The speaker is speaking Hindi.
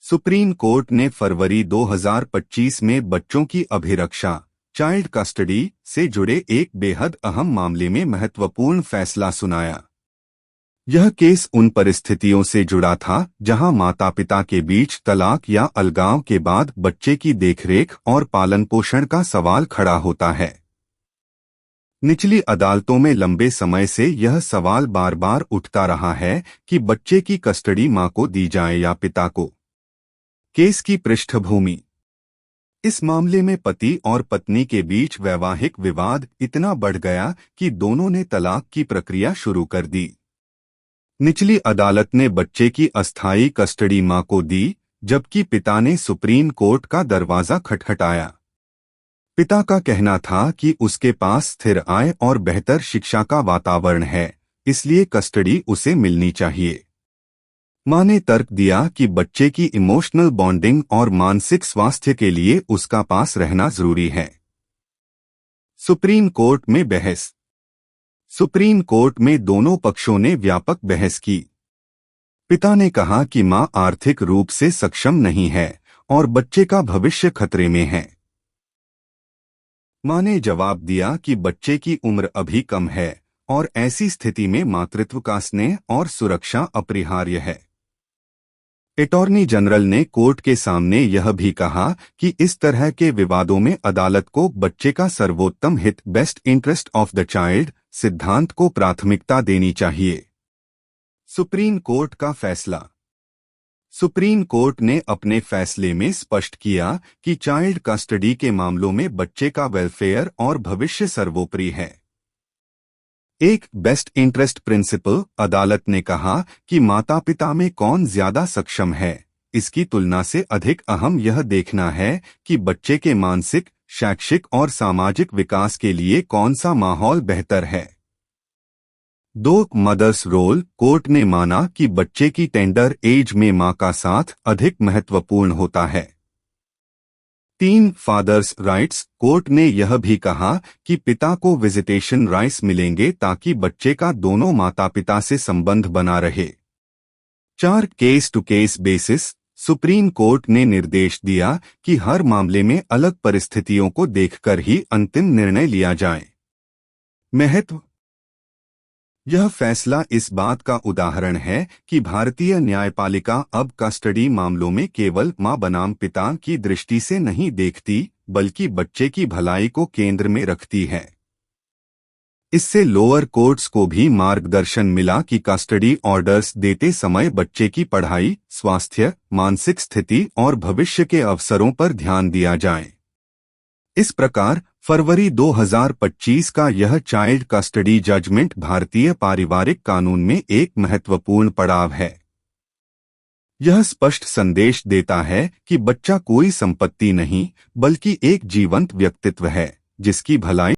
सुप्रीम कोर्ट ने फरवरी 2025 में बच्चों की अभिरक्षा चाइल्ड कस्टडी से जुड़े एक बेहद अहम मामले में महत्वपूर्ण फैसला सुनाया। यह केस उन परिस्थितियों से जुड़ा था जहां माता-पिता के बीच तलाक या अलगाव के बाद बच्चे की देखरेख और पालन पोषण का सवाल खड़ा होता है। निचली अदालतों में लंबे समय से यह सवाल बार बार उठता रहा है कि बच्चे की कस्टडी मां को दी जाए या पिता को। केस की पृष्ठभूमि। इस मामले में पति और पत्नी के बीच वैवाहिक विवाद इतना बढ़ गया कि दोनों ने तलाक की प्रक्रिया शुरू कर दी। निचली अदालत ने बच्चे की अस्थायी कस्टडी मां को दी, जबकि पिता ने सुप्रीम कोर्ट का दरवाजा खटखटाया। पिता का कहना था कि उसके पास स्थिर आय और बेहतर शिक्षा का वातावरण है, इसलिए कस्टडी उसे मिलनी चाहिए। मां ने तर्क दिया कि बच्चे की इमोशनल बॉन्डिंग और मानसिक स्वास्थ्य के लिए उसका पास रहना जरूरी है। सुप्रीम कोर्ट में बहस। सुप्रीम कोर्ट में दोनों पक्षों ने व्यापक बहस की। पिता ने कहा कि मां आर्थिक रूप से सक्षम नहीं है और बच्चे का भविष्य खतरे में है। मां ने जवाब दिया कि बच्चे की उम्र अभी कम है और ऐसी स्थिति में मातृत्व का स्नेह और सुरक्षा अपरिहार्य है। अटॉर्नी जनरल ने कोर्ट के सामने यह भी कहा कि इस तरह के विवादों में अदालत को बच्चे का सर्वोत्तम हित best interest of the child सिद्धांत को प्राथमिकता देनी चाहिए। सुप्रीम कोर्ट का फैसला। सुप्रीम कोर्ट ने अपने फैसले में स्पष्ट किया कि चाइल्ड कस्टडी के मामलों में बच्चे का वेलफेयर और भविष्य सर्वोपरि है। एक बेस्ट इंटरेस्ट प्रिंसिपल। अदालत ने कहा कि माता पिता में कौन ज्यादा सक्षम है, इसकी तुलना से अधिक अहम यह देखना है कि बच्चे के मानसिक, शैक्षिक और सामाजिक विकास के लिए कौन सा माहौल बेहतर है। 2 मदर्स रोल। कोर्ट ने माना कि बच्चे की टेंडर एज में मां का साथ अधिक महत्वपूर्ण होता है। 3 फादर्स राइट्स। कोर्ट ने यह भी कहा कि पिता को विजिटेशन राइट्स मिलेंगे ताकि बच्चे का दोनों माता पिता से संबंध बना रहे। 4 case to case basis. Supreme Court ने निर्देश दिया कि हर मामले में अलग परिस्थितियों को देखकर ही अंतिम निर्णय लिया जाए। महत्व। यह फैसला इस बात का उदाहरण है कि भारतीय न्यायपालिका अब कस्टडी मामलों में केवल मां बनाम पिता की दृष्टि से नहीं देखती, बल्कि बच्चे की भलाई को केंद्र में रखती है। इससे लोअर कोर्ट्स को भी मार्गदर्शन मिला कि कस्टडी ऑर्डर्स देते समय बच्चे की पढ़ाई, स्वास्थ्य, मानसिक स्थिति और भविष्य के अवसरों पर ध्यान दिया जाए। इस प्रकार फरवरी 2025 का यह चाइल्ड कस्टडी जजमेंट भारतीय पारिवारिक कानून में एक महत्वपूर्ण पड़ाव है। यह स्पष्ट संदेश देता है कि बच्चा कोई संपत्ति नहीं, बल्कि एक जीवंत व्यक्तित्व है, जिसकी भलाई